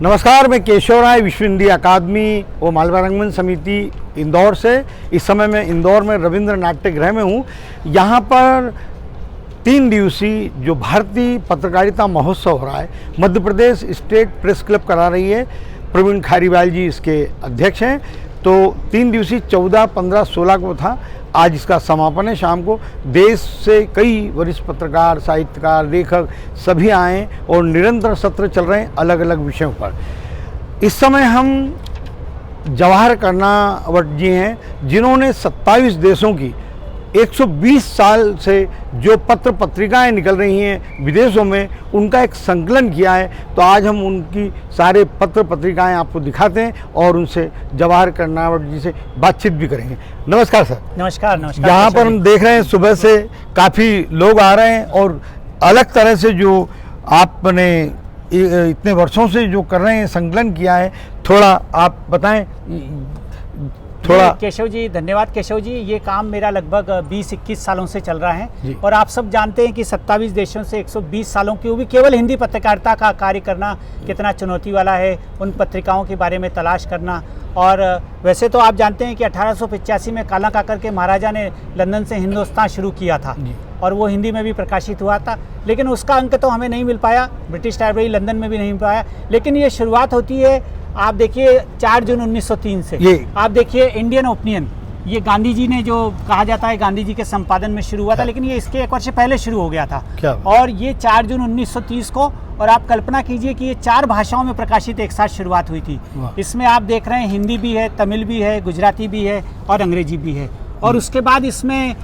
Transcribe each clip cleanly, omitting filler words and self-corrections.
नमस्कार, मैं केशव राय विश्व हिंदी अकादमी और मालवा रंगमंच समिति इंदौर से। इस समय मैं इंदौर में रविंद्र नाट्य गृह में हूँ। यहाँ पर 3 दिवसीय जो भारतीय पत्रकारिता महोत्सव हो रहा है, Madhya Pradesh state press club करा रही है। प्रवीण खारीवाल जी इसके अध्यक्ष हैं। तो 3 दिवसीय 14, 15, 16 को था। आज इसका समापन है। शाम को देश से कई वरिष्ठ पत्रकार, साहित्यकार, लेखक सभी आए और निरंतर सत्र चल रहे हैं अलग अलग विषयों पर। इस समय हम जवाहर कर्नावट जी हैं, जिन्होंने 27 देशों की 120 साल से जो पत्र पत्रिकाएं निकल रही हैं विदेशों में, उनका एक संकलन किया है। तो आज हम उनकी सारे पत्र पत्रिकाएं आपको दिखाते हैं और उनसे जवाहर कर्नावट जी से बातचीत भी करेंगे। नमस्कार सर। नमस्कार। नमस्कार। यहाँ पर हम देख रहे हैं सुबह से काफ़ी लोग आ रहे हैं और अलग तरह से जो आपने इतने वर्षों से जो कर रहे हैं, संकलन किया है, थोड़ा आप बताएं। थोड़ा केशव जी, धन्यवाद केशव जी। ये काम मेरा लगभग 20-21 सालों से चल रहा है और आप सब जानते हैं कि 27 देशों से 120 सालों की, वो भी केवल हिंदी पत्रकारिता का कार्य करना कितना चुनौती वाला है। उन पत्रिकाओं के बारे में तलाश करना। और वैसे तो आप जानते हैं कि 1885 में काला काकर के महाराजा ने लंदन से हिंदुस्तान शुरू किया था और वो हिंदी में भी प्रकाशित हुआ था, लेकिन उसका अंक तो हमें नहीं मिल पाया। ब्रिटिश लाइब्रेरी लंदन में भी नहीं मिल पाया। लेकिन ये शुरुआत होती है, आप देखिए 4 जून 1903 से। आप देखिए इंडियन ओपिनियन, ये गांधी जी ने, जो कहा जाता है गांधी जी के संपादन में शुरू हुआ था, लेकिन ये इसके 1 वर्ष पहले शुरू हो गया था। और ये 4 जून 1930 को, और आप कल्पना कीजिए कि ये 4 भाषाओं में प्रकाशित एक साथ शुरुआत हुई थी। इसमें आप देख रहे हैं हिंदी भी है, तमिल भी है, गुजराती भी है और अंग्रेजी भी है। और उसके बाद इसमें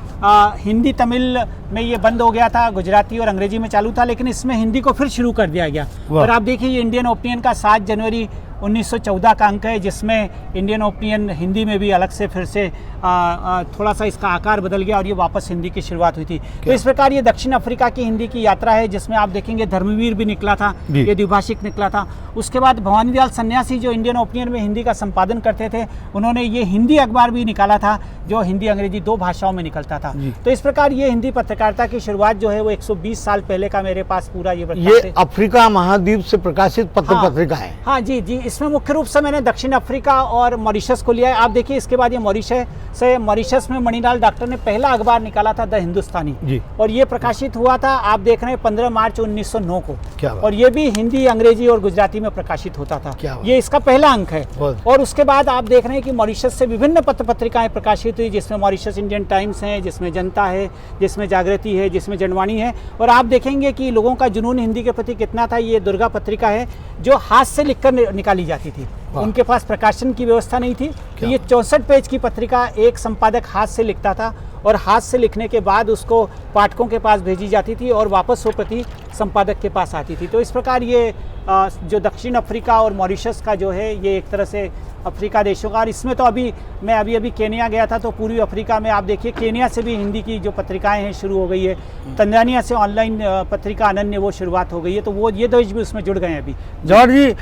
हिंदी तमिल में ये बंद हो गया था, गुजराती और अंग्रेजी में चालू था, लेकिन इसमें हिंदी को फिर शुरू कर दिया गया। और आप देखिए ये इंडियन ओपिनियन का 7 जनवरी 1914 का अंक है, जिसमें इंडियन ओपिनियन हिंदी में भी अलग से फिर से थोड़ा सा इसका आकार बदल गया और ये वापस हिंदी की शुरुआत हुई थी। तो इस प्रकार ये दक्षिण अफ्रीका की हिंदी की यात्रा है, जिसमें आप देखेंगे धर्मवीर भी निकला था, ये द्विभाषिक निकला था। उसके बाद भवानी लाल सन्यासी, जो इंडियन ओपिनियन में हिंदी का संपादन करते थे, उन्होंने ये हिंदी अखबार भी निकाला था, जो हिंदी अंग्रेजी 2 भाषाओं में निकलता था। तो इस प्रकार ये हिंदी पत्रकारिता की शुरुआत जो है वो 120 साल पहले का मेरे पास पूरा ये अफ्रीका महाद्वीप से प्रकाशित पत्र पत्रिका है। हाँ जी जी। इसमें मुख्य रूप से मैंने दक्षिण अफ्रीका और मॉरिशस को लिया है। आप देखिए इसके बाद ये मॉरिशस में मणिलाल डॉक्टर ने पहला अखबार निकाला था, द हिंदुस्तानी, और ये प्रकाशित हुआ था, आप देख रहे हैं 15 मार्च 1909 को। और ये भी हिंदी, अंग्रेजी और गुजराती में प्रकाशित होता था। ये इसका पहला अंक है। और उसके बाद आप देख रहे हैं कि मॉरिशस से विभिन्न पत्र पत्रिकाएं प्रकाशित हुई, जिसमें मॉरिशस इंडियन टाइम्स है, जिसमें जनता है, जिसमें जागृति है, जिसमें जनवाणी है। और आप देखेंगे कि लोगों का जुनून हिंदी के प्रति कितना था। ये दुर्गा पत्रिका है, जो हाथ से लिखकर निकाली जाती थी। उनके पास प्रकाशन की व्यवस्था नहीं थी। ये 64 पेज की पत्रिका एक संपादक हाथ से लिखता था और हाथ से लिखने के बाद उसको पाठकों के पास भेजी जाती थी और वापस वो प्रति संपादक के पास आती थी। तो इस प्रकार ये जो दक्षिण अफ्रीका और मॉरिशस का जो है, ये एक तरह से अफ्रीका देशों का। और इसमें तो मैं अभी केन्या गया था, तो पूर्वी अफ्रीका में आप देखिए केन्या से भी हिंदी की जो पत्रिकाएं हैं शुरू हो गई है। तंजानिया से ऑनलाइन पत्रिका अनन्य वो शुरुआत हो गई है। तो वो ये देश भी उसमें जुड़ गए हैं अभी। जवाहर जी,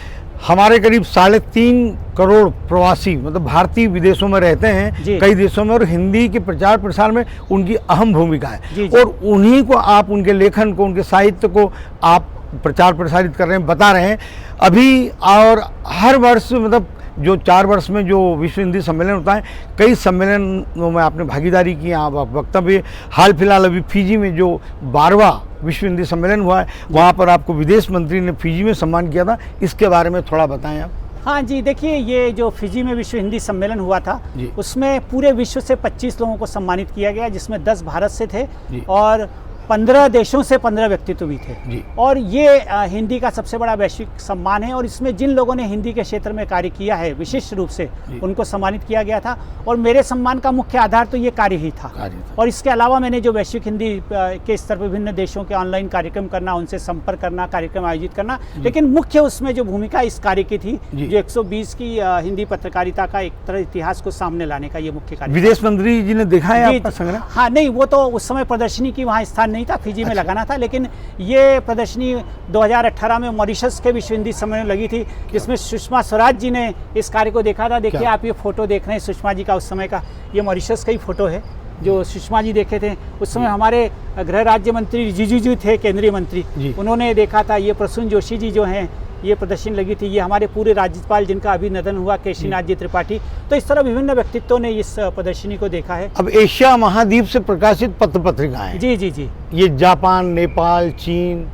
हमारे करीब 3.5 करोड़ प्रवासी, मतलब भारतीय विदेशों में रहते हैं, कई देशों में, और हिंदी के प्रचार प्रसार में उनकी अहम भूमिका है। और उन्हीं को आप, उनके लेखन को, उनके साहित्य को आप प्रचार प्रसारित कर रहे हैं, बता रहे हैं अभी। और हर वर्ष, मतलब जो 4 वर्ष में जो विश्व हिंदी सम्मेलन होता है, कई सम्मेलनों में आपने भागीदारी की, आप वक्तव्य। हाल फिलहाल अभी फिजी में जो 12वां विश्व हिंदी सम्मेलन हुआ है, वहाँ पर आपको विदेश मंत्री ने फिजी में सम्मान किया था। इसके बारे में थोड़ा बताएं आप। हाँ जी, देखिए ये जो फिजी में विश्व हिंदी सम्मेलन हुआ था, उसमें पूरे विश्व से 25 लोगों को सम्मानित किया गया, जिसमें 10 भारत से थे और 15 देशों से 15 व्यक्तित्व भी थे। और ये हिंदी का सबसे बड़ा वैश्विक सम्मान है। और इसमें जिन लोगों ने हिंदी के क्षेत्र में कार्य किया है विशिष्ट रूप से, उनको सम्मानित किया गया था। और मेरे सम्मान का मुख्य आधार तो ये कार्य ही था। और इसके अलावा मैंने जो वैश्विक हिंदी के स्तर पर विभिन्न देशों के ऑनलाइन कार्यक्रम करना, उनसे संपर्क करना, कार्यक्रम आयोजित करना, लेकिन मुख्य उसमें जो भूमिका इस कार्य की थी, जो 120 की हिंदी पत्रकारिता का एक तरह इतिहास को सामने लाने का ये मुख्य कार्य। विदेश मंत्री जी ने देखा है आपका संग्रह? हाँ, नहीं, वो तो उस समय प्रदर्शनी की वहाँ स्थान नहीं था, फिजी में लगाना था। लेकिन ये प्रदर्शनी 2018 में मॉरिशस के विश्व हिंदी सम्मेलन लगी थी, जिसमें सुषमा स्वराज जी ने इस कार्य को देखा था। देखिए आप ये फोटो देख रहे हैं सुषमा जी का उस समय का, ये मॉरिशस का ही फोटो है जो सुषमा जी देखे थे। उस समय हमारे गृह राज्य मंत्री रिजिजू जी थे, केंद्रीय मंत्री, उन्होंने देखा था। ये प्रसून जोशी जी जो हैं, ये प्रदर्शनी लगी थी। ये हमारे पूरे राज्यपाल जिनका अभी निधन हुआ, केशीनाथ जी त्रिपाठी। तो इस तरह विभिन्न व्यक्तित्वों ने इस प्रदर्शनी को देखा है। अब एशिया महाद्वीप से प्रकाशित पत्र पत्रिकाएं, जी जी जी, ये जापान, नेपाल, चीन,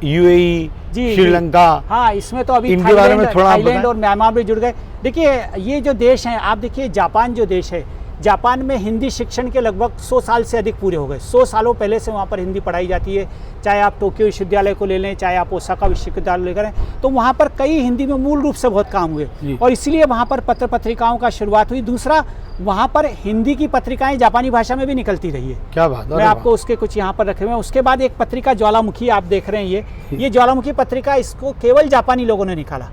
यूएई, श्रीलंका, हाँ, इसमें तो अभी इनके बारे में थोड़ा आप थाईलैंड बताएं। और म्यांमार भी जुड़ गए। देखिए ये जो देश हैं, आप देखिए जापान जो देश है, जापान में हिंदी शिक्षण के लगभग 100 साल से अधिक पूरे हो गए। 100 सालों पहले से वहाँ पर हिंदी पढ़ाई जाती है। चाहे आप टोक्यो विश्वविद्यालय को ले लें, चाहे आप ओसाका विश्वविद्यालय ले करें, तो वहाँ पर कई हिंदी में मूल रूप से बहुत काम हुए और इसलिए वहाँ पर पत्र पत्रिकाओं का शुरुआत हुई। दूसरा, वहाँ पर हिंदी की पत्रिकाएं जापानी भाषा में भी निकलती रही है। क्या बात, मैं आपको उसके कुछ यहाँ पर रखे हुए हैं। उसके बाद एक पत्रिका ज्वालामुखी आप देख रहे हैं, ये ज्वालामुखी पत्रिका, इसको केवल जापानी लोगों ने निकाला।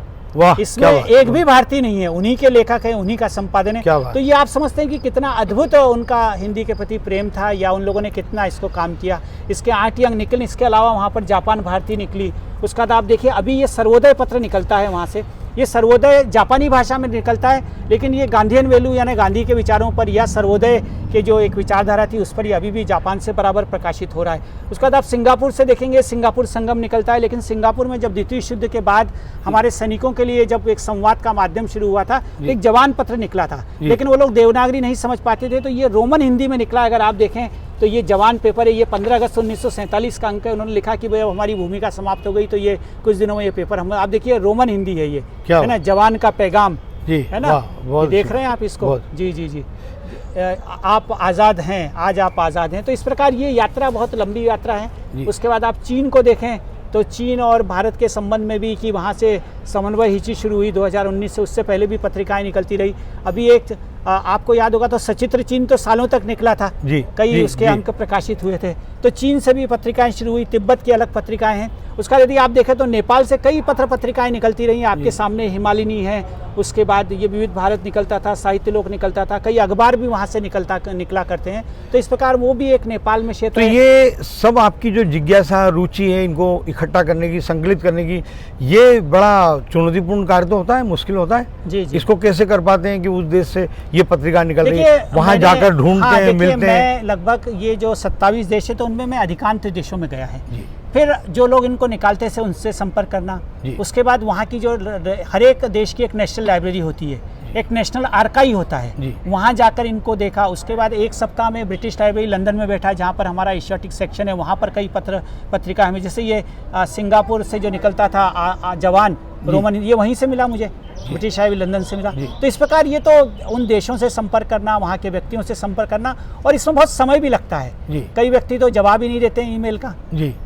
इसमें एक भी भारतीय नहीं है, उन्हीं के लेखक हैं, उन्हीं का संपादन है। तो ये आप समझते हैं कि कितना अद्भुत उनका हिंदी के प्रति प्रेम था या उन लोगों ने कितना इसको काम किया। इसके 8 अंक निकले। इसके अलावा वहाँ पर जापान भारती निकली। उसका बाद आप देखिए अभी ये सर्वोदय पत्र निकलता है वहाँ से। ये सर्वोदय जापानी भाषा में निकलता है, लेकिन ये गांधीयन वैल्यू यानी गांधी के विचारों पर या सर्वोदय के जो एक विचारधारा थी उस पर ये अभी भी जापान से बराबर प्रकाशित हो रहा है। उसके बाद आप सिंगापुर से देखेंगे, सिंगापुर संगम निकलता है। लेकिन सिंगापुर में जब द्वितीय विश्व युद्ध के बाद हमारे सैनिकों के लिए जब एक संवाद का माध्यम शुरू हुआ था, एक जवान पत्र निकला था, लेकिन वो लोग देवनागरी नहीं समझ पाते थे, तो ये रोमन हिंदी में निकला। अगर आप देखें तो ये जवान पेपर है, ये 15 अगस्त 1947 का अंक है। उन्होंने लिखा कि भाई अब हमारी भूमिका समाप्त हो गई, तो ये कुछ दिनों में ये पेपर हम, आप देखिए रोमन हिंदी है ये, है ना, जवान का पैगाम, है ना, देख रहे हैं आप इसको। जी जी जी, आप आज़ाद हैं, आज आप आज़ाद हैं। तो इस प्रकार ये यात्रा बहुत लंबी यात्रा है। उसके बाद आप चीन को देखें तो चीन और भारत के संबंध में भी कि वहाँ से समन्वय हिची शुरू हुई 2019 से, उससे पहले भी पत्रिकाएं निकलती रही। अभी एक आपको याद होगा तो सचित्र चीन तो सालों तक निकला था, कई उसके अंक प्रकाशित हुए थे। तो चीन से भी पत्रिकाएं शुरू हुई, तिब्बत की अलग पत्रिकाएं हैं। उसका यदि आप देखें तो नेपाल से कई पत्र पत्रिकाएं निकलती रही। आपके सामने हिमालिनी है, उसके बाद ये विविध भारत निकलता था, साहित्य लोक निकलता था, कई अखबार भी वहाँ से निकला करते हैं। तो इस प्रकार वो भी एक नेपाल में क्षेत्र है। ये सब आपकी जो जिज्ञासा, रुचि है, इनको इकट्ठा करने की, संकलित करने की, ये बड़ा चुनौतीपूर्ण कार्य तो होता है, मुश्किल होता है। जी जी, इसको कैसे कर पाते हैं कि उस देश से ये पत्रिका निकल रही है, वहाँ जाकर ढूंढते हैं, मिलते हैं? मैं लगभग ये जो 27 देश है तो उनमें मैं अधिकांश देशों में गया है। फिर जो लोग इनको निकालते थे उनसे संपर्क करना। उसके बाद वहाँ की जो हर एक देश की एक नेशनल लाइब्रेरी होती है, एक नेशनल आर्काइव होता है, वहाँ जाकर इनको देखा। उसके बाद एक सप्ताह में ब्रिटिश लाइब्रेरी लंदन में बैठा, जहाँ पर हमारा एशियाटिक सेक्शन है, वहाँ पर कई पत्रिका हमें, जैसे ये सिंगापुर से जो निकलता था जवान रोमन, ये वहीं से मिला मुझे, ब्रिटिश लाइब्रेरी लंदन से मिला। तो इस प्रकार ये तो उन देशों से संपर्क करना, वहाँ के व्यक्तियों से संपर्क करना, और इसमें बहुत समय भी लगता है। कई व्यक्ति तो जवाब ही नहीं देते हैं ईमेल का,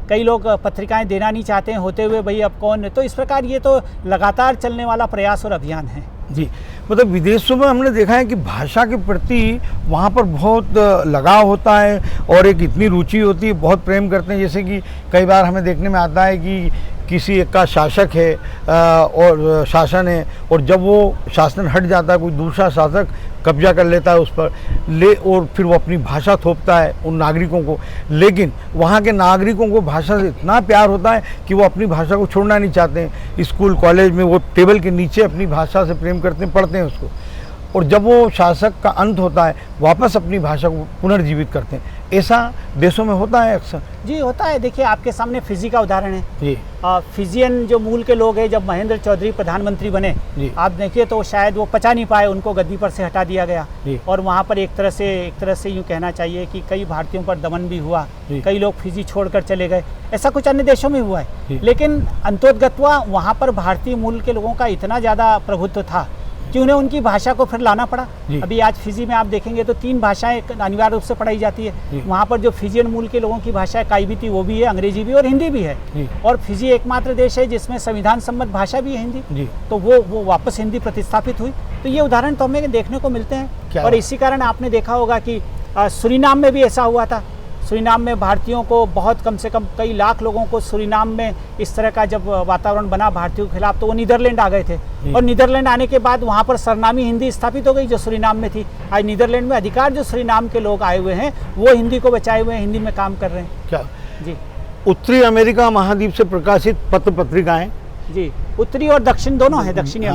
कई लोग पत्रिकाएं देना नहीं चाहते हैं, होते हुए भाई अब कौन है। तो इस प्रकार ये तो लगातार चलने वाला प्रयास और अभियान है। जी, मतलब विदेशों में हमने देखा है कि भाषा के प्रति वहाँ पर बहुत लगाव होता है और एक इतनी रुचि होती है, बहुत प्रेम करते हैं। जैसे कि कई बार हमें देखने में आता है कि किसी एक का शासक है और शासन है, और जब वो शासन हट जाता है, कोई दूसरा शासक कब्जा कर लेता है उस पर और फिर वो अपनी भाषा थोपता है उन नागरिकों को। लेकिन वहाँ के नागरिकों को भाषा से इतना प्यार होता है कि वो अपनी भाषा को छोड़ना नहीं चाहते हैं। स्कूल कॉलेज में वो टेबल के नीचे अपनी भाषा से प्रेम करते हैं, पढ़ते हैं उसको, और जब वो शासक का अंत होता है वापस अपनी भाषा को पुनर्जीवित करते हैं। ऐसा देशों में होता है अक्सर। जी होता है। देखिए आपके सामने फिजी का उदाहरण है जी। फिजियन जो मूल के लोग हैं, जब महेंद्र चौधरी प्रधानमंत्री बने, आप देखिए तो शायद वो पचा नहीं पाए, उनको गद्दी पर से हटा दिया गया, और वहाँ पर एक तरह से यूँ कहना चाहिए कि कई भारतीयों पर दमन भी हुआ, कई लोग फिजी छोड़कर चले गए। ऐसा कुछ अन्य देशों में हुआ है, लेकिन अंतोदगत्वा वहाँ पर भारतीय मूल के लोगों का इतना ज़्यादा प्रभुत्व था कि उन्हें उनकी भाषा को फिर लाना पड़ा। अभी आज फिजी में आप देखेंगे तो 3 भाषाएं अनिवार्य रूप से पढ़ाई जाती है। वहाँ पर जो फिजियन मूल के लोगों की भाषा है, काईबीती वो भी है, अंग्रेजी भी और हिंदी भी है। और फिजी एकमात्र देश है जिसमें संविधान सम्मत भाषा भी है हिंदी। तो वो वापस हिंदी प्रतिस्थापित हुई। तो ये उदाहरण तो हमें देखने को मिलते हैं। और इसी कारण आपने देखा होगा कि सूरीनाम में भी ऐसा हुआ था। सूरीनाम में भारतीयों को बहुत कम से कम कई लाख लोगों को सूरीनाम में इस तरह का जब वातावरण बना भारतीयों के खिलाफ, तो वो नीदरलैंड आ गए थे। और नीदरलैंड आने के बाद वहाँ पर सरनामी हिंदी स्थापित हो गई जो सूरीनाम में थी। आज नीदरलैंड में अधिकार जो सूरीनाम के लोग आए हुए हैं वो हिंदी को बचाए हुए हैं, हिंदी में काम कर रहे हैं। क्या जी। उत्तरी अमेरिका महाद्वीप से प्रकाशित पत्र पत्रिकाएं, जी, उत्तरी और दक्षिण दोनों है। दक्षिणी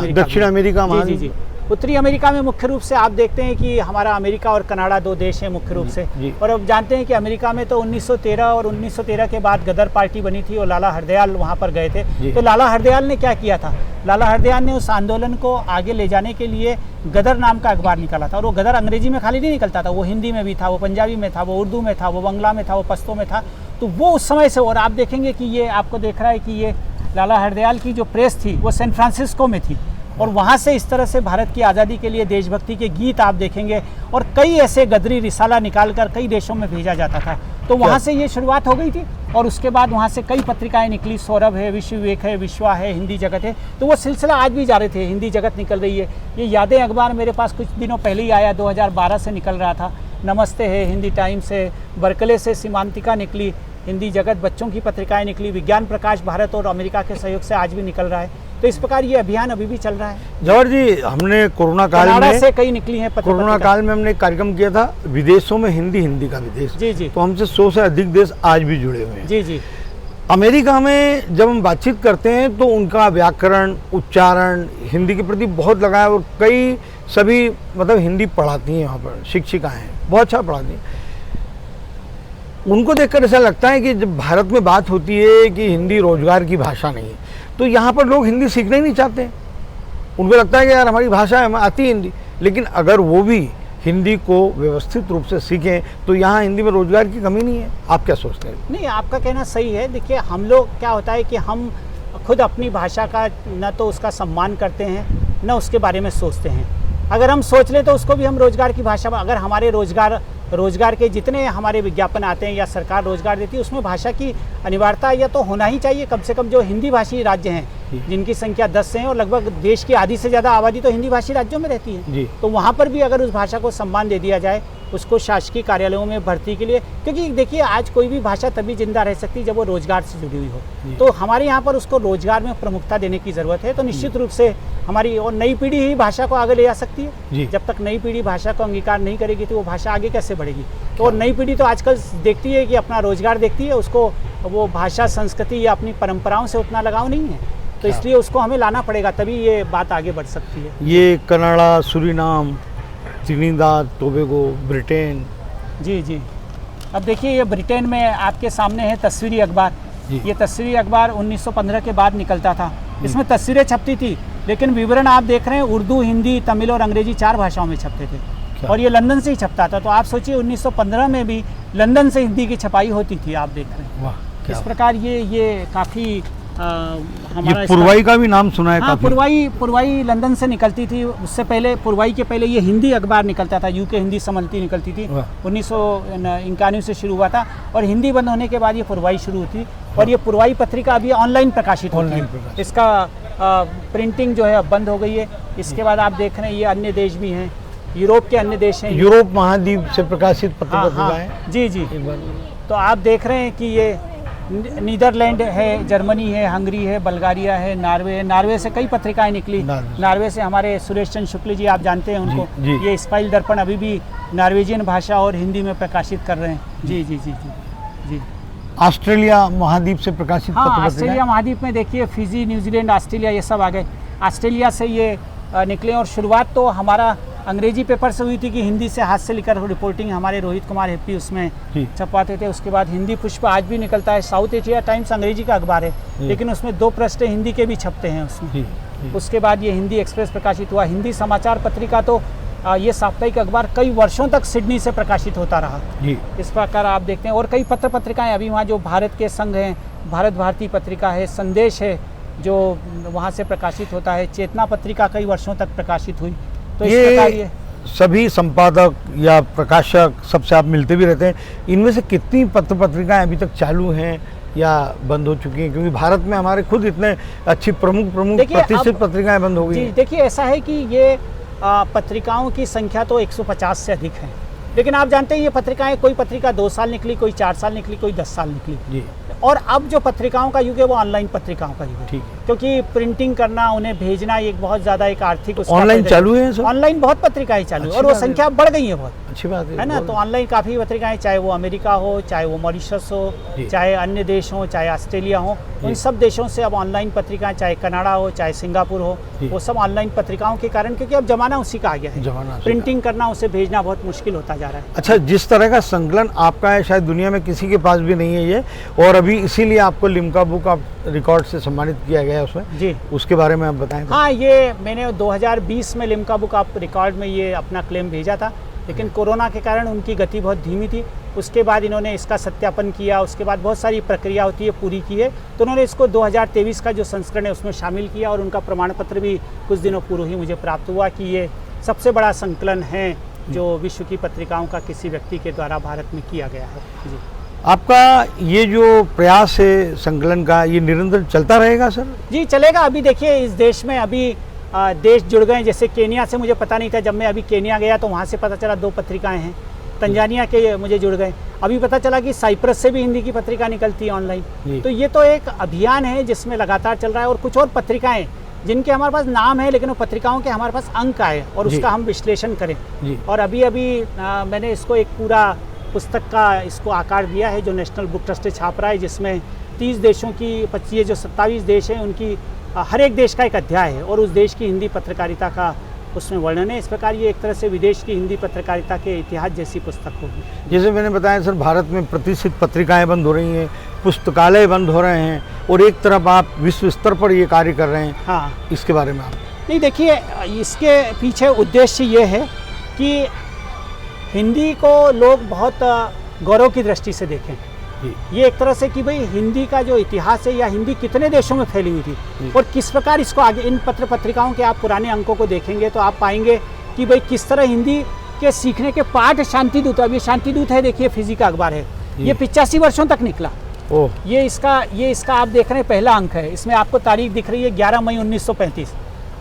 अमेरिका महाद्वीप, उत्तरी अमेरिका में मुख्य रूप से आप देखते हैं कि हमारा अमेरिका और कनाडा दो देश हैं मुख्य रूप से। और अब जानते हैं कि अमेरिका में तो 1913 और 1913 के बाद गदर पार्टी बनी थी और लाला हरदयाल वहाँ पर गए थे। तो लाला हरदयाल ने क्या किया था, लाला हरदयाल ने उस आंदोलन को आगे ले जाने के लिए गदर नाम का अखबार निकाला था। और वो गदर अंग्रेजी में खाली नहीं निकलता था, वो हिंदी में भी था, वो पंजाबी में था, वो उर्दू में था, वो बंगला में था, वो पश्तो में था। तो वो उस समय से, और आप देखेंगे कि ये आपको देख रहा है कि ये लाला हरदयाल की जो प्रेस थी वो सैन फ्रांसिस्को में थी। और वहाँ से इस तरह से भारत की आज़ादी के लिए देशभक्ति के गीत आप देखेंगे और कई ऐसे गदरी रिसाला निकालकर कई देशों में भेजा जाता था। तो वहाँ से ये शुरुआत हो गई थी और उसके बाद वहाँ से कई पत्रिकाएं निकली, सौरभ है, विश्व विवेक है, विश्वा है, हिंदी जगत है। तो वो सिलसिला आज भी जारी थे, हिंदी जगत निकल रही है। ये यादें अखबार मेरे पास कुछ दिनों पहले ही आया, 2012 से निकल रहा था। नमस्ते है, हिंदी टाइम्स है, बर्कले से सीमांतिका निकली, हिंदी जगत, बच्चों की पत्रिकाएं निकली, विज्ञान प्रकाश भारत और अमेरिका के सहयोग से आज भी निकल रहा है। तो इस प्रकार ये अभियान अभी भी चल रहा है। जवाहर जी, हमने कोरोना काल में से कई निकली हैं कोरोना काल में हमने एक कार्यक्रम किया था, विदेशों में हिंदी, हिंदी का विदेश। जी जी। तो हमसे 100 से अधिक देश आज भी जुड़े हुए हैं। जी जी। अमेरिका में जब हम बातचीत करते हैं तो उनका व्याकरण, उच्चारण हिंदी के प्रति बहुत लगा है और कई सभी मतलब हिंदी पढ़ाती हैं, वहाँ पर शिक्षिकाएँ हैं, बहुत अच्छा पढ़ाती हैं। उनको देखकर ऐसा लगता है कि जब भारत में बात होती है कि हिंदी रोजगार की भाषा नहीं है, तो यहाँ पर लोग हिंदी सीखना ही नहीं चाहते। उनको लगता है कि यार हमारी भाषा है, आती है हिंदी। लेकिन अगर वो भी हिंदी को व्यवस्थित रूप से सीखें तो यहाँ हिंदी में रोजगार की कमी नहीं है। आप क्या सोचते हैं? नहीं, आपका कहना सही है। देखिए, हम लोग क्या होता है कि हम खुद अपनी भाषा का न तो उसका सम्मान करते हैं, न उसके बारे में सोचते हैं। अगर हम सोच लें तो उसको भी हम रोजगार की भाषा, अगर हमारे रोजगार के जितने हमारे विज्ञापन आते हैं या सरकार रोजगार देती है, उसमें भाषा की अनिवार्यता या तो होना ही चाहिए। कम से कम जो हिंदी भाषी राज्य हैं, जिनकी संख्या 10 है और लगभग देश की आधी से ज़्यादा आबादी तो हिंदी भाषी राज्यों में रहती है, तो वहाँ पर भी अगर उस भाषा को सम्मान दे दिया जाए, उसको शासकीय कार्यालयों में भर्ती के लिए, क्योंकि देखिए आज कोई भी भाषा तभी जिंदा रह सकती है जब वो रोजगार से जुड़ी हुई हो। तो हमारे यहाँ पर उसको रोजगार में प्रमुखता देने की ज़रूरत है। तो निश्चित रूप से हमारी और नई पीढ़ी ही भाषा को आगे ले जा सकती है। जब तक नई पीढ़ी भाषा को अंगीकार नहीं करेगी तो वो भाषा आगे कैसे बढ़ेगी। तो नई पीढ़ी तो आजकल देखती है कि अपना रोजगार देखती है, उसको वो भाषा, संस्कृति या अपनी परंपराओं से उतना लगाव नहीं है। तो इसलिए उसको हमें लाना पड़ेगा, तभी ये बात आगे बढ़ सकती है। ये Canada, Suriname, Trinidad, Tobago, Britain. जी जी। अब देखिए, ये ब्रिटेन में आपके सामने है तस्वीरी अखबार। ये तस्वीरी अखबार 1915 के बाद निकलता था। इसमें तस्वीरें छपती थी, लेकिन विवरण आप देख रहे हैं उर्दू, हिंदी, तमिल और अंग्रेजी 4 भाषाओं में छपते थे। और ये लंदन से ही छपता था। तो आप सोचिए 1915 में भी लंदन से हिंदी की छपाई होती थी, आप देख रहे हैं। इस प्रकार ये काफ़ी हमारा पुरवाई का भी नाम सुना है। हाँ, पुरवाई लंदन से निकलती थी। उससे पहले, पुरवाई के पहले ये हिंदी अखबार निकलता था, यूके हिंदी समलती निकलती थी। 1991 से शुरू हुआ था और हिंदी बंद होने के बाद ये पुरवाई शुरू हुई। और ये पुरवाई पत्रिका अभी ऑनलाइन प्रकाशित होती है। इसका प्रिंटिंग जो है अब बंद हो गई है। इसके बाद आप देख रहे हैं ये अन्य देश भी हैं, यूरोप के अन्य देश हैं, यूरोप महाद्वीप से प्रकाशित पत्रिका है। जी जी। तो आप देख रहे हैं कि ये नीदरलैंड है, जर्मनी है, हंगरी है, बल्गारिया है, नार्वे है। नार्वे से कई पत्रिकाएं निकली। नार्वे से हमारे सुरेश चंद्र शुक्ल जी, आप जानते हैं उनको। ये स्पाइल दर्पण अभी भी नॉर्वेजियन भाषा और हिंदी में प्रकाशित कर रहे हैं। जी जी जी जी जी। ऑस्ट्रेलिया महाद्वीप से प्रकाशित हाँ, ऑस्ट्रेलिया महाद्वीप में देखिए फिजी, न्यूजीलैंड, ऑस्ट्रेलिया ये सब आ गए। ऑस्ट्रेलिया से ये निकले और शुरुआत तो हमारा अंग्रेजी पेपर से हुई थी कि हिंदी से हाथ से लिखकर रिपोर्टिंग हमारे रोहित कुमार हेप्पी उसमें छपवाते थे। उसके बाद हिंदी पुष्प आज भी निकलता है। साउथ एशिया टाइम्स अंग्रेजी का अखबार है, लेकिन उसमें 2 पृष्ठ हिंदी के भी छपते हैं उसमें। उसके बाद ये हिंदी एक्सप्रेस प्रकाशित हुआ। हिंदी समाचार पत्रिका तो ये साप्ताहिक अखबार कई वर्षों तक सिडनी से प्रकाशित होता रहा। इस प्रकार आप देखते हैं। और कई पत्र पत्रिकाएं अभी वहाँ जो भारत के संघ हैं, भारत भारती पत्रिका है, संदेश है जो वहाँ से प्रकाशित होता है, चेतना पत्रिका कई वर्षों तक प्रकाशित हुई। तो इस प्रकार ये सभी संपादक या प्रकाशक सबसे आप मिलते भी रहते हैं। इनमें से कितनी पत्र पत्रिकाएं अभी तक चालू हैं या बंद हो चुकी हैं? क्योंकि भारत में हमारे खुद इतने अच्छी प्रमुख प्रतिष्ठित पत्रिकाएं बंद हो गई हैं। देखिए, ऐसा है कि ये पत्रिकाओं की संख्या तो 150 से अधिक है, लेकिन आप जानते हैं ये पत्रिकाएं, कोई पत्रिका 2 साल निकली, कोई 4 साल निकली, कोई 10 साल निकली। और अब जो पत्रिकाओं का युग है वो ऑनलाइन पत्रिकाओं का युग है। ठीक है। क्योंकि प्रिंटिंग करना, उन्हें भेजना एक बहुत ज़्यादा एक आर्थिक ऑनलाइन चालू है। ऑनलाइन बहुत पत्रिकाएं चालू है और वो संख्या बढ़ गई है बहुत। अच्छी बात है ना। तो ऑनलाइन काफ़ी पत्रिकाएं, चाहे वो अमेरिका हो, चाहे वो मॉरिशस हो, चाहे अन्य देश हो, चाहे ऑस्ट्रेलिया हो, उन सब देशों से अब ऑनलाइन पत्रिकाएं, चाहे कनाडा हो, चाहे सिंगापुर हो, वो सब ऑनलाइन पत्रिकाओं के कारण, क्योंकि अब जमाना उसी का आ गया है। प्रिंटिंग करना, उसे भेजना बहुत मुश्किल होता जा रहा है। अच्छा, जिस तरह का संकलन आपका है शायद दुनिया में किसी के पास भी नहीं है ये, और अभी इसीलिए आपको लिम्का बुक ऑफ रिकॉर्ड से सम्मानित किया गया है उसमें जी, उसके बारे में आप बताएं। हाँ, ये मैंने 2020 में लिम्का बुक ऑफ रिकॉर्ड में ये अपना क्लेम भेजा था, लेकिन कोरोना के कारण उनकी गति बहुत धीमी थी। उसके बाद इन्होंने इसका सत्यापन किया, उसके बाद बहुत सारी प्रक्रिया होती है पूरी की है, तो उन्होंने इसको 2023 का जो संस्करण है उसमें शामिल किया, और उनका प्रमाण पत्र भी कुछ दिनों पूर्व ही मुझे प्राप्त हुआ कि ये सबसे बड़ा संकलन है जो विश्व की पत्रिकाओं का किसी व्यक्ति के द्वारा भारत में किया गया है। जी, आपका ये जो प्रयास है संकलन का, ये निरंतर चलता रहेगा सर? जी चलेगा। अभी देखिए, इस देश में अभी देश जुड़ गए, जैसे केनिया से मुझे पता नहीं था, जब मैं अभी केनिया गया तो वहाँ से पता चला 2 पत्रिकाएं हैं। तंजानिया के मुझे जुड़ गए, अभी पता चला कि साइप्रस से भी हिंदी की पत्रिका निकलती है ऑनलाइन। तो ये तो एक अभियान है जिसमें लगातार चल रहा है, और कुछ और पत्रिकाएं जिनके हमारे पास नाम है लेकिन वो पत्रिकाओं के हमारे पास अंक आए और उसका हम विश्लेषण करें। और अभी मैंने इसको एक पूरा पुस्तक का इसको आकार दिया है जो नेशनल बुक ट्रस्ट छाप रहा है, जिसमें 30 देशों की 25 जो 27 देश हैं उनकी हर एक देश का एक अध्याय है, और उस देश की हिंदी पत्रकारिता का उसमें वर्णन है। इस प्रकार ये एक तरह से विदेश की हिंदी पत्रकारिता के इतिहास जैसी पुस्तक होगी। जैसे मैंने बताया सर, भारत में प्रतिष्ठित पत्रिकाएं बंद हो रही हैं, पुस्तकालय बंद हो रहे हैं, और एक तरफ आप विश्व स्तर पर ये कार्य कर रहे हैं। हाँ, इसके बारे में आप? नहीं, देखिए, इसके पीछे उद्देश्य ये है कि हिंदी को लोग बहुत गौरव की दृष्टि से देखें। ये एक तरह से कि भाई हिंदी का जो इतिहास है, या हिंदी कितने देशों में फैली हुई थी और किस प्रकार इसको आगे, इन पत्र पत्रिकाओं के आप पुराने अंकों को देखेंगे तो आप पाएंगे कि भाई किस तरह हिंदी के सीखने के पाठ शांतिदूत, अब ये शांतिदूत है, देखिए फिजी का अखबार है, ये 85 वर्षों तक निकला। ये इसका आप देख रहे हैं पहला अंक है, इसमें आपको तारीख दिख रही है 11 मई 1935।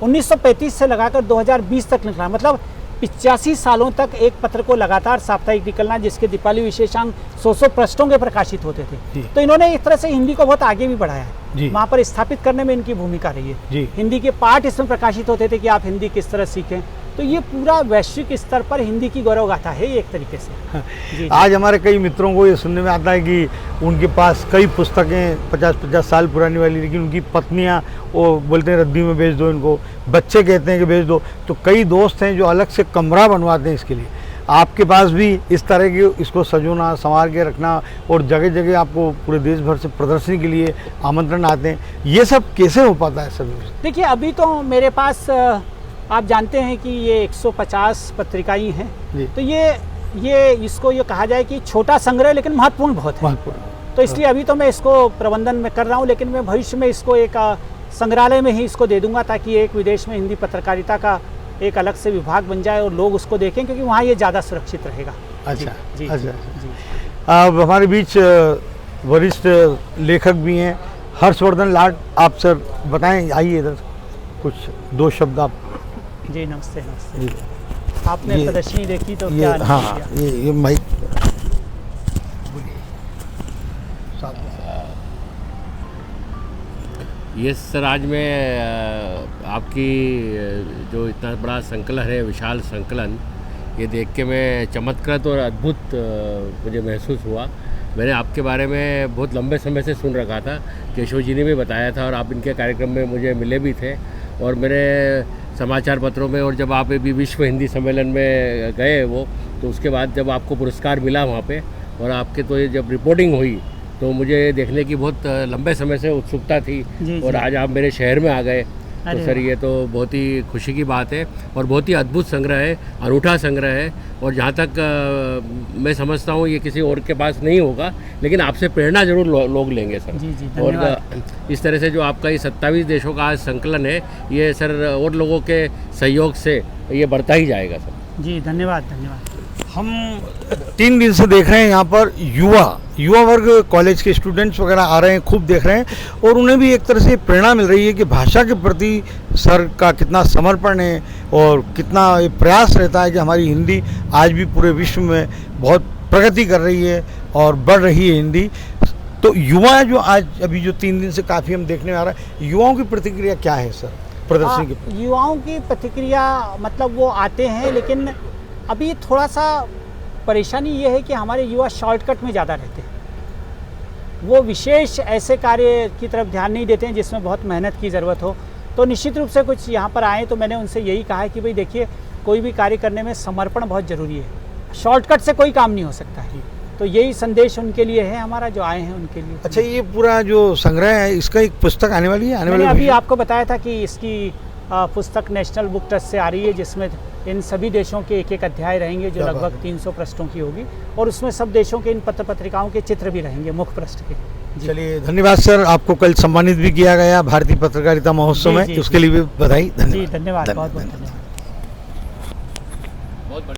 1935 से लगाकर 2020 तक निकला, मतलब 85 सालों तक एक पत्र को लगातार साप्ताहिक निकलना, जिसके दीपावली विशेषांक 100 पृष्ठों के प्रकाशित होते थे। तो इन्होंने एक तरह से हिंदी को बहुत आगे भी बढ़ाया है, वहाँ पर स्थापित करने में इनकी भूमिका रही है। हिंदी के पाठ इसमें प्रकाशित होते थे कि आप हिंदी किस तरह सीखें। तो ये पूरा वैश्विक स्तर पर हिंदी की गौरव गाथा है एक तरीके से। जी, आज हमारे कई मित्रों को ये सुनने में आता है कि उनके पास कई पुस्तकें 50-50 साल पुरानी वाली, लेकिन उनकी पत्नियां वो बोलते हैं रद्दी में बेच दो इनको, बच्चे कहते हैं कि बेच दो। तो कई दोस्त हैं जो अलग से कमरा बनवाते हैं इसके लिए। आपके पास भी इस तरह की इसको सजोना, संवार के रखना, और जगह जगह आपको पूरे देश भर से प्रदर्शनी के लिए आमंत्रण आते हैं, ये सब कैसे हो पाता है सर? देखिए, अभी तो मेरे पास आप जानते हैं कि ये 150 पत्रिकाएं हैं, तो ये इसको ये कहा जाए कि छोटा संग्रह लेकिन महत्वपूर्ण बहुत है। तो इसलिए अभी तो मैं इसको प्रबंधन में कर रहा हूँ, लेकिन मैं भविष्य में इसको एक संग्रहालय में ही इसको दे दूंगा, ताकि एक विदेश में हिंदी पत्रकारिता का एक अलग से विभाग बन जाए और लोग उसको देखें, क्योंकि वहाँ ये ज़्यादा सुरक्षित रहेगा। अच्छा, जी, अच्छा, जी। अब हमारे बीच वरिष्ठ लेखक भी हैं, हर्षवर्धन लाड। आप सर बताएं, आइए इधर कुछ 2 शब्द आप। जी, नमस्ते। नमस्ते। आपने प्रदर्शनी देखी तो क्या? हाँ, ये माइक ये सर, आज मैं आपकी जो इतना बड़ा संकलन है, विशाल संकलन, ये देख के मैं चमत्कृत और अद्भुत मुझे महसूस हुआ। मैंने आपके बारे में बहुत लंबे समय से सुन रखा था, केशव जी ने भी बताया था, और आप इनके कार्यक्रम में मुझे मिले भी थे, और मेरे समाचार पत्रों में, और जब आप अभी विश्व हिंदी सम्मेलन में गए वो, तो उसके बाद जब आपको पुरस्कार मिला वहाँ पे, और आपके तो ये जब रिपोर्टिंग हुई, तो मुझे देखने की बहुत लंबे समय से उत्सुकता थी। और आज आप मेरे शहर में आ गए, तो सर ये तो बहुत ही खुशी की बात है, और बहुत ही अद्भुत संग्रह है, अनूठा संग्रह है, और जहाँ तक मैं समझता हूँ ये किसी और के पास नहीं होगा, लेकिन आपसे प्रेरणा जरूर लोग लेंगे सर। जी, और इस तरह से जो आपका ये 27 देशों का आज संकलन है, ये सर और लोगों के सहयोग से ये बढ़ता ही जाएगा सर। जी, धन्यवाद। हम 3 दिन से देख रहे हैं यहाँ पर युवा वर्ग, कॉलेज के स्टूडेंट्स वगैरह आ रहे हैं, खूब देख रहे हैं, और उन्हें भी एक तरह से प्रेरणा मिल रही है कि भाषा के प्रति सर का कितना समर्पण है और कितना ये प्रयास रहता है कि हमारी हिंदी आज भी पूरे विश्व में बहुत प्रगति कर रही है और बढ़ रही है हिंदी। तो युवा जो आज अभी जो 3 दिन से काफ़ी हम देखने में आ रहा है, युवाओं की प्रतिक्रिया क्या है सर प्रदर्शनी की? युवाओं की प्रतिक्रिया मतलब वो आते हैं, लेकिन अभी थोड़ा सा परेशानी ये है कि हमारे युवा शॉर्टकट में ज़्यादा रहते हैं, वो विशेष ऐसे कार्य की तरफ ध्यान नहीं देते हैं जिसमें बहुत मेहनत की ज़रूरत हो। तो निश्चित रूप से कुछ यहाँ पर आए तो मैंने उनसे यही कहा है कि भाई देखिए, कोई भी कार्य करने में समर्पण बहुत ज़रूरी है, शॉर्टकट से कोई काम नहीं हो सकता है। तो यही संदेश उनके लिए है हमारा, जो आए हैं उनके लिए। अच्छा, ये पूरा जो संग्रह है इसका एक पुस्तक आने वाली है? मैंने अभी आपको बताया था कि इसकी पुस्तक नेशनल बुक ट्रस्ट से आ रही है, जिसमें इन सभी देशों के एक एक अध्याय रहेंगे, जो लगभग 300 पृष्ठों की होगी, और उसमें सब देशों के इन पत्र पत्रिकाओं के चित्र भी रहेंगे मुख्य पृष्ठ के। चलिए, धन्यवाद सर। आपको कल सम्मानित भी किया गया भारतीय पत्रकारिता महोत्सव में, उसके लिए भी बधाई। जी धन्यवाद, बहुत बहुत धन्यवाद।